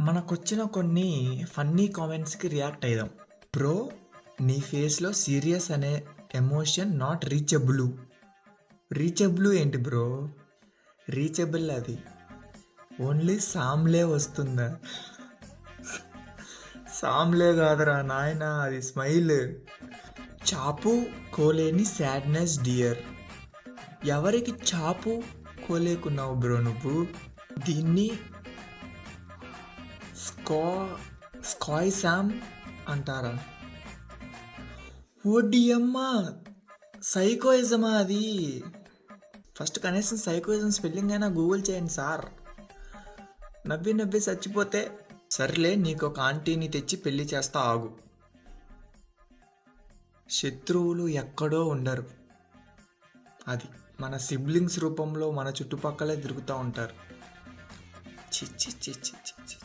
మనకొచ్చిన కొన్ని ఫన్నీ కామెంట్స్కి రియాక్ట్ అయ్యాం. బ్రో, నీ ఫేస్లో సీరియస్ అనే ఎమోషన్ నాట్ రీచబుల్. రీచబుల్ ఏంటి బ్రో? రీచబుల్ అది ఓన్లీ సామ్లే వస్తుందా? సామ్లే కాదురా నాయన, అది స్మైల్. చాపు కోలేని సాడ్నెస్ డియర్. ఎవరికి చాపు కోలేకున్నావు బ్రో నువ్వు? దీన్ని స్కాయ్ శామ్ అంటారా? ఓడియమ్మా, సైకోయిజమా అది? ఫస్ట్ కనీసం సైకోయిజం స్పెల్లింగ్ అయినా గూగుల్ చేయండి సార్. నవ్వి నవ్వి చచ్చిపోతే సర్లే, నీకు ఒక ఆంటీని తెచ్చి పెళ్లి చేస్తా ఆగు. శత్రువులు ఎక్కడో ఉండరు, అది మన సిబ్లింగ్స్ రూపంలో మన చుట్టుపక్కలే తిరుగుతూ ఉంటారు. చి చి చి చి చి చి.